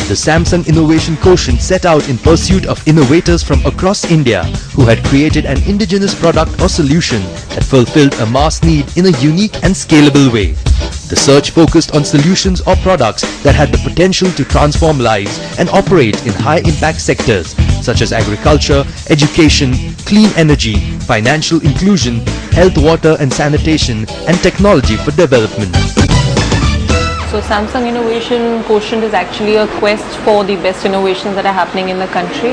The Samsung Innovation Quotient set out in pursuit of innovators from across India who had created an indigenous product or solution that fulfilled a mass need in a unique and scalable way. The search focused on solutions or products that had the potential to transform lives and operate in high-impact sectors such as agriculture, education, clean energy, financial inclusion, health, water and sanitation, and technology for development. So Samsung Innovation Quotient is actually a quest for the best innovations that are happening in the country,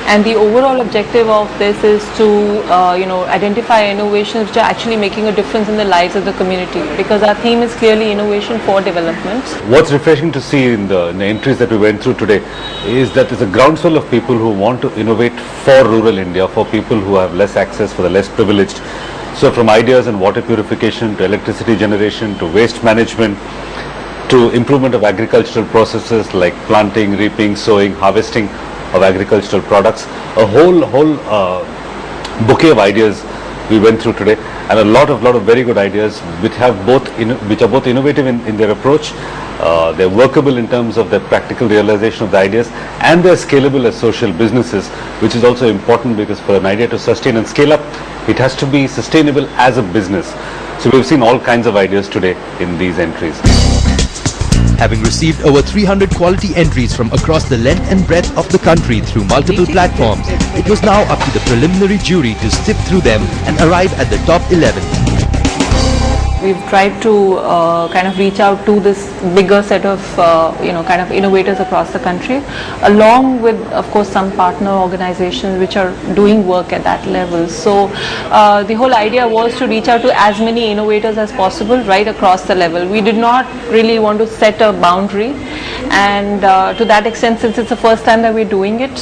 and the overall objective of this is to identify innovations which are actually making a difference in the lives of the community, because our theme is clearly innovation for development. What's refreshing to see in the entries that we went through today is that there's a groundswell of people who want to innovate for rural India, for people who have less access, for the less privileged. So from ideas in water purification to electricity generation to waste management, to improvement of agricultural processes like planting, reaping, sowing, harvesting of agricultural products, a whole bouquet of ideas we went through today, and a lot of very good ideas which are both innovative in their approach. They're workable in terms of the practical realization of the ideas, and they're scalable as social businesses, which is also important because for an idea to sustain and scale up, it has to be sustainable as a business. So we've seen all kinds of ideas today in these entries. Having received over 300 quality entries from across the length and breadth of the country through multiple platforms, it was now up to the preliminary jury to sift through them and arrive at the top 11. We've tried to kind of reach out to this bigger set of kind of innovators across the country, along with of course some partner organizations which are doing work at that level. So the whole idea was to reach out to as many innovators as possible right across the level. We did not really want to set a boundary, and to that extent, since it's the first time that we're doing it,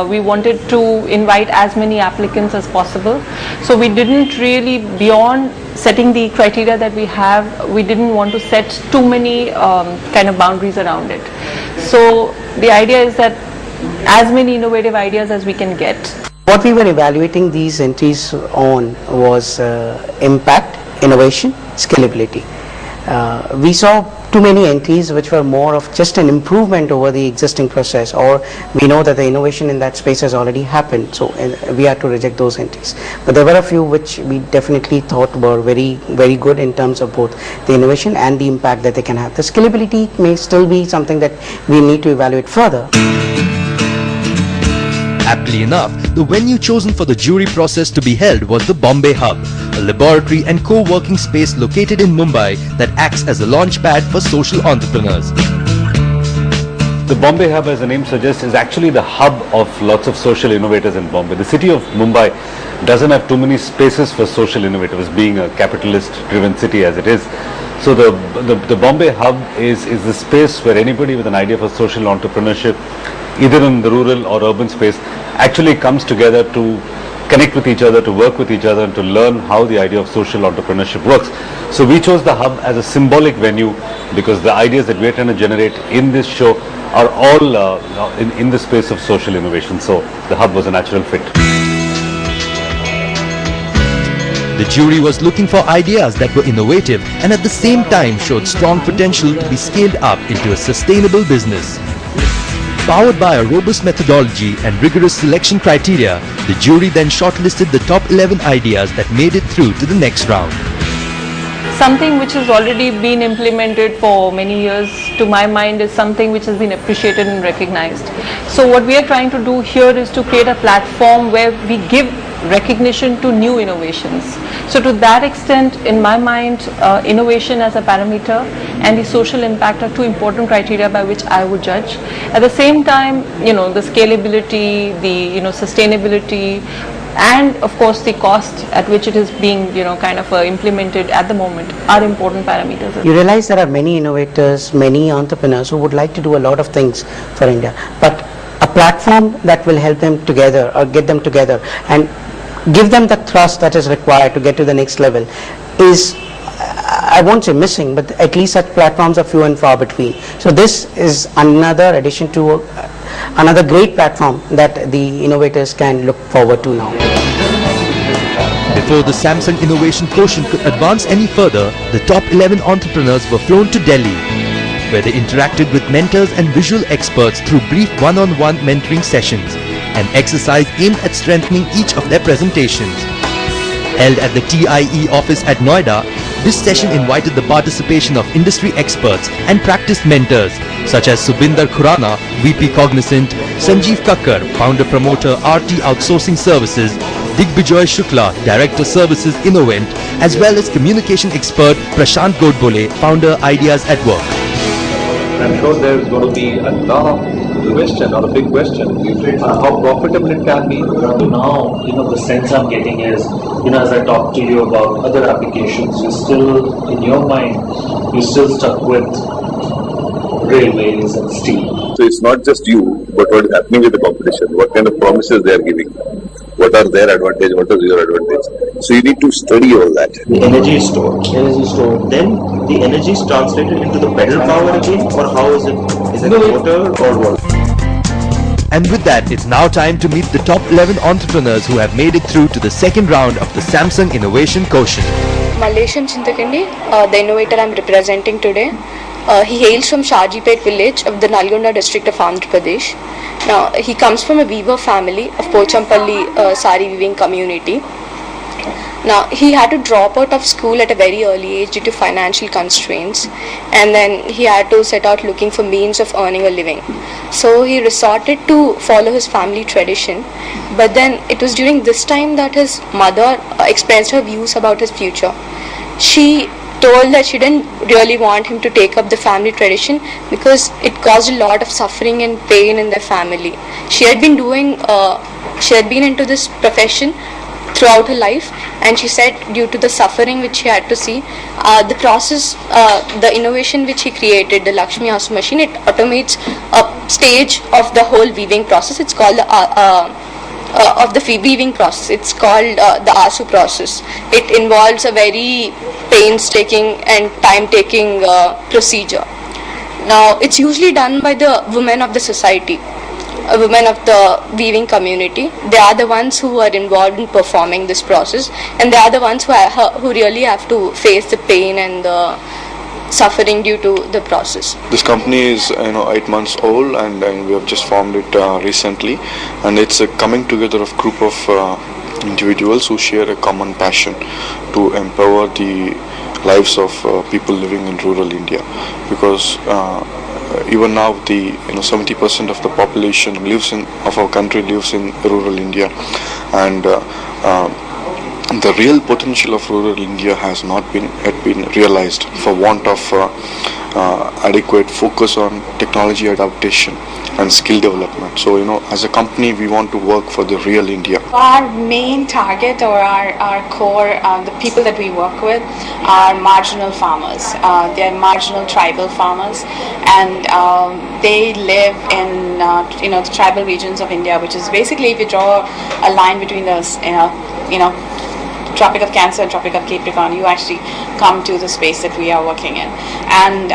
we wanted to invite as many applicants as possible. So we didn't really, beyond setting the criteria that we have, we didn't want to set too many kind of boundaries around it. So the idea is that as many innovative ideas as we can get. What we were evaluating these entries on was impact, innovation, scalability. We saw too many entries which were more of just an improvement over the existing process, or we know that the innovation in that space has already happened, so we had to reject those entries. But there were a few which we definitely thought were very good in terms of both the innovation and the impact that they can have. The scalability may still be something that we need to evaluate further. Aptly enough, the venue chosen for the jury process to be held was the Bombay Hub, a laboratory and co-working space located in Mumbai that acts as a launchpad for social entrepreneurs. The Bombay Hub, as the name suggests, is actually the hub of lots of social innovators in Bombay. The city of Mumbai doesn't have too many spaces for social innovators, being a capitalist-driven city as it is. So the Bombay Hub is the space where anybody with an idea for social entrepreneurship, either in the rural or urban space, actually comes together to connect with each other, to work with each other, and to learn how the idea of social entrepreneurship works. So we chose the hub as a symbolic venue because the ideas that we're trying to generate in this show are all in the space of social innovation. So the hub was a natural fit. The jury was looking for ideas that were innovative and at the same time showed strong potential to be scaled up into a sustainable business. Powered by a robust methodology and rigorous selection criteria, the jury then shortlisted the top 11 ideas that made it through to the next round. Something which has already been implemented for many years, to my mind, is something which has been appreciated and recognized. So what we are trying to do here is to create a platform where we give recognition to new innovations. So to that extent, in my mind, innovation as a parameter and the social impact are two important criteria by which I would judge. At the same time, the scalability, the sustainability, and of course the cost at which it is being implemented at the moment are important parameters. You realize there are many innovators, many entrepreneurs who would like to do a lot of things for India, but a platform that will help them together or get them together and give them the thrust that is required to get to the next level is, I won't say missing, but at least such platforms are few and far between. So this is another addition to another great platform that the innovators can look forward to now. Before the Samsung Innovation Quotient could advance any further, the top 11 entrepreneurs were flown to Delhi. where they interacted with mentors and visual experts through brief one-on-one mentoring sessions, an exercise aimed at strengthening each of their presentations. Held at the TIE office at Noida, this session invited the participation of industry experts and practice mentors such as Subinder Khurana, VP Cognizant, Sanjeev Kakkar, founder-promoter RT Outsourcing Services, Digbijoy Shukla, Director Services Innovent, as well as communication expert Prashant Godbole, founder Ideas at Work. I'm sure there's going to be a lot of question, or a big question, how profitable it can be. Now, the sense I'm getting is, as I talk to you about other applications, you still, in your mind, you're still stuck with railways and steel. So it's not just you, but what is happening with the competition, what kind of promises they are giving, what are their advantage, what is your advantage. So you need to study all that. The energy is stored. Then the energy is translated into the pedal power again, or how is it? Is it motor or what? And with that, it's now time to meet the top 11 entrepreneurs who have made it through to the second round of the Samsung Innovation Quotient. Malesham Chintakandi, the innovator I'm representing today. He hails from Shajipet village of the Nalgonda district of Andhra Pradesh. Now, he comes from a weaver family of Pochampalli sari weaving community. Now, he had to drop out of school at a very early age due to financial constraints, and then he had to set out looking for means of earning a living. So he resorted to follow his family tradition, but then it was during this time that his mother expressed her views about his future. She told that she didn't really want him to take up the family tradition because it caused a lot of suffering and pain in their family. She had been into this profession throughout her life, and she said due to the suffering which she had to see, the process, the innovation which he created, the Lakshmi Asu machine, it automates a stage of the whole weaving process. It's called of the weaving process. It's called the ASU process. It involves a very painstaking and time-taking procedure. Now, it's usually done by the women of the society, women of the weaving community. They are the ones who are involved in performing this process, and they are the ones who really have to face the pain and the suffering due to the process. This company is 8 months old, and we have just formed it recently, and it's a coming together of group of individuals who share a common passion to empower the lives of people living in rural India, because even now the 70% of the population of our country lives in rural India, and the real potential of rural India has not been realized for want of adequate focus on technology adaptation and skill development. So as a company, we want to work for the real India. Our main target, or our core, the people that we work with are marginal farmers. They are marginal tribal farmers, and they live in the tribal regions of India, which is basically, if you draw a line between those Tropic of Cancer and Tropic of Capricorn, you actually come to the space that we are working in. And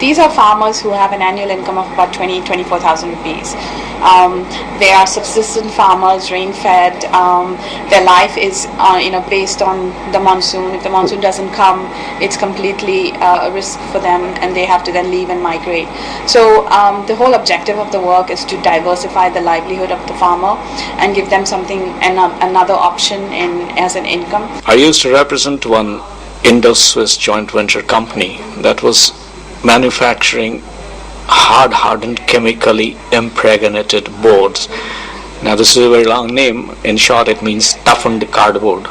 these are farmers who have an annual income of about 24,000 rupees. They are subsistent farmers, rain-fed. Their life is based on the monsoon. If the monsoon doesn't come, it's completely a risk for them, and they have to then leave and migrate. So the whole objective of the work is to diversify the livelihood of the farmer and give them another option as an income. I used to represent one Indo-Swiss joint venture company that was manufacturing hard-hardened, chemically impregnated boards. Now, this is a very long name. In short, it means toughened cardboard,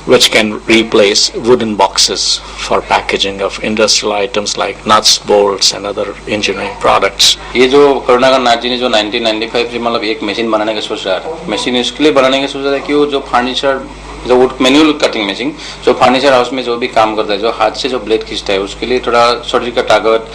which can replace wooden boxes for packaging of industrial items like nuts, bolts, and other engineering products. ये जो करुणाकर नाथ जी ने जो 1995 से मतलब एक machine बनाने का सोच रहा है, मशीन इसके लिए बनाने का सोच रहा है कि वो जो फर्नीचर, जो वुड मैनुअल कटिंग मशीन, जो फर्नीचर हाउस में जो भी काम करता है, जो हाथ से जो ब्लेड खींचता है, उसके लिए थोड़ा शरीर का ताकत,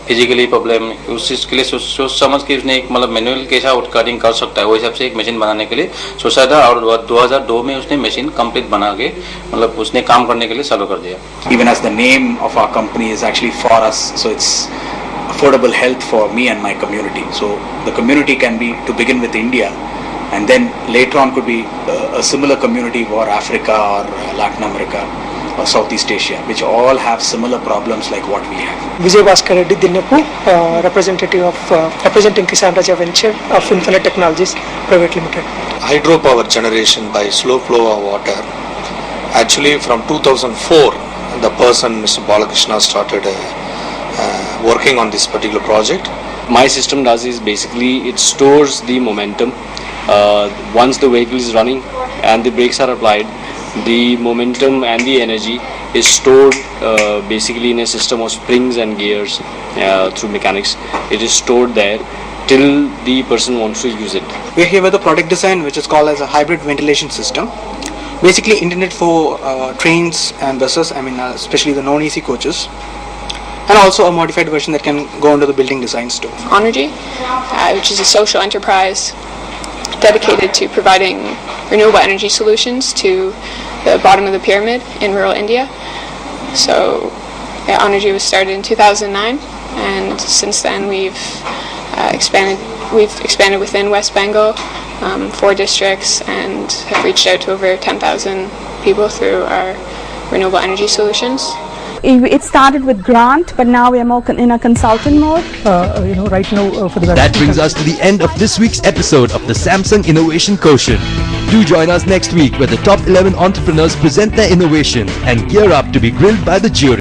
फिजिकली प्रॉब्लम, उस चीज़ के लिए सोच समझ के उसने एक मतलब मैनुअल कैसा वुड कटिंग कर सकता है, वो हिसाब से एक मशीन बनाने के लिए सोचा था, और 2002 में उसने मशीन कंप्लीट बना के मतलब उसने काम करने के लिए चालू कर दिया. Even as the name of our company is actually for us, so it's affordable health for me and my community. So the community can be, to begin with, India, and then later on could be a similar community for Africa or Latin America. Southeast Asia, which all have similar problems like what we have. Vijay Bhaskar Reddy Dinnapu, representing Kisan Raja Venture of Infinite Technologies Private Limited. Hydropower generation by slow flow of water. Actually, from 2004, the person, Mr. Balakrishna, started working on this particular project. My system does is basically it stores the momentum. Once the vehicle is running and the brakes are applied, the momentum and the energy is stored basically in a system of springs and gears through mechanics. It is stored there till the person wants to use it. We're here with a product design which is called as a hybrid ventilation system. Basically intended for trains and buses, especially the non-AC coaches. And also a modified version that can go under the building designs too. Onergy, which is a social enterprise dedicated to providing renewable energy solutions to the bottom of the pyramid in rural India. So Onergy was started in 2009, and since then we've expanded within West Bengal, 4 districts, and have reached out to over 10,000 people through our renewable energy solutions. It started with grant, but now we are more in a consultant mode. Right now for the That brings us to the end of this week's episode of the Samsung Innovation Quotient. Do join us next week where the top 11 entrepreneurs present their innovation and gear up to be grilled by the jury.